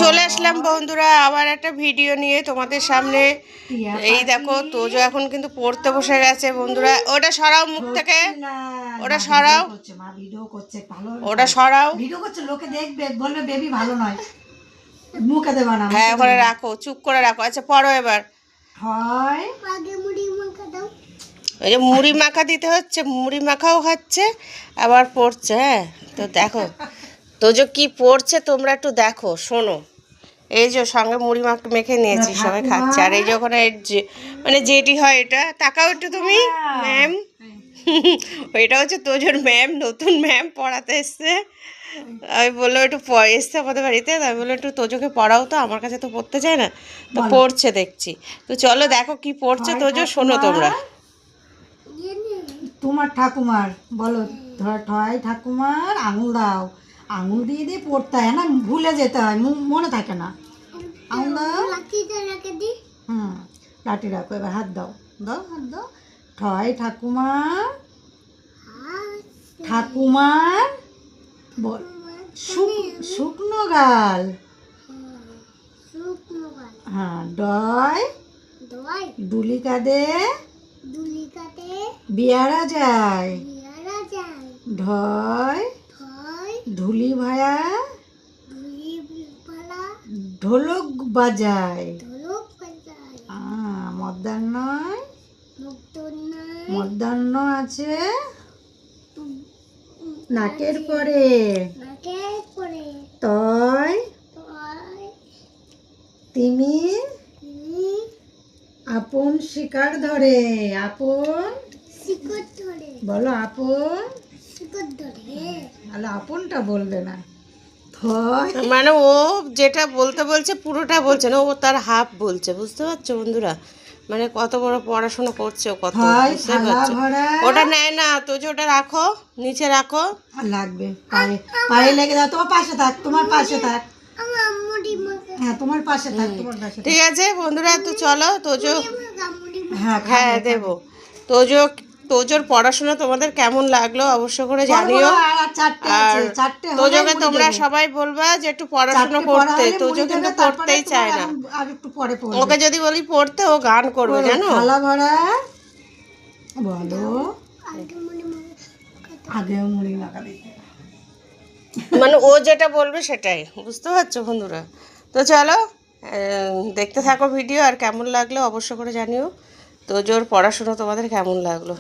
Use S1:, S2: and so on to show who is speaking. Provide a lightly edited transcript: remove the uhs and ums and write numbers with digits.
S1: চলে আসলাম বন্ধুরা আবার একটা ভিডিও নিয়ে তোমাদের সামনে। এই দেখো তোজো এখন কিন্তু পড়তে বসে গেছে বন্ধুরা। ওটা সরাও মুখ থেকে, ওটা সরাও, ওটা সরাও।
S2: ভিডিও করছে, লোকে দেখবে, বলবে বেবি ভালো নয়, মুখে দেবা না।
S1: হ্যাঁ ওখানে রাখো, চুপ করে রাখো। আচ্ছা পড়ো এবার।
S2: হয়
S3: আগে মুড়ি মাখা দাও।
S1: ওই যে মুড়ি মাখা দিতে হচ্ছে, মুড়ি মাখাও খাচ্ছে আবার পড়ছে। হ্যাঁ তো দেখো তোজো কি পড়ছে তোমরা একটু দেখো শোনো। এই যে সঙ্গে মুড়ি মেখে নিয়েছি, সবাই খাচ্ছে। আর এই যে ওখানে মানে যেটি হয় এটা, তাকাও একটু তুমি ম্যাম। ওইটা হচ্ছে তোজোর ম্যাম, নতুন ম্যাম পড়াতে এসছে। আমি বললো একটু এসছে আমাদের বাড়িতে, আমি বললো একটু তোজোকে পড়াও, তো আমার কাছে তো পড়তে চায় না, তো পড়ছে দেখছি। তো চলো দেখো কি পড়ছে তোজো, শোনো তোমরা।
S2: তোমার ঠাকুমার বলো, ঠয় ঠাকুমার আঙুল দাও, আঙুল দিয়ে দিয়ে পড়তে হয় না, ভুলে যেতে হয়, মনে থাকে না। আঙুল দাও, হুম লাঠি রাখো, এবার হাত দাও, দাও হাত দাও। ঠয় ঠাকুমার, ঠাকুমার বল, শুকনো গাল, হ্যাঁ ডয় দুলি কাঁদে বিয়ারা যায়, ঢয় ধুলি ভায়া ঢোলক বাজায়, মধ্যাহ্নয় মধ্যাহ্ন আছে নাকের পরে, তয় তিনি আপন শিকার ধরে, আপন বলো, আপন আলো, আপনটা বলবে না।
S1: মানে ও যেটা বলতে বলছে পুরোটা বলছে না, ও তার হাফ বলছে, বুঝতে পারছো বন্ধুরা? মানে কত বড় পড়াশোনা করছে ও, কত বুঝতে পারছো? ওটা নেয় না তো, যে ওটা রাখো নিচে রাখো,
S2: লাগবে পায়ে, পায়ে লেগে দাও। তোমার পাশে থাক, তোমার পাশে থাক, হ্যাঁ তোমার পাশে থাক, তোমার পাশে।
S1: ঠিক আছে বন্ধুরা, তো চলো তোজো,
S2: হ্যাঁ
S1: হ্যাঁ দেবো। তোজোর পড়াশোনা তোমাদের কেমন লাগলো অবশ্য করে জানিও। আর তোজোকে তোমরা সবাই বলবা যে একটু পড়াশোনা করতে, তোজো কিন্তু পড়তেই চায় না। ওকে যদি বলি পড়তে, ও গান করবে জানো।
S2: থালা ভরা বলো, আগে মুড়ি মাখা দিতে,
S1: মানে ও যেটা বলবে সেটাই, বুঝতে পারছো বন্ধুরা? তো চলো দেখতে থাকো ভিডিও, আর কেমন লাগলো অবশ্য করে জানিও। তোজোর পড়াশোনা তোমাদের কেমন লাগলো।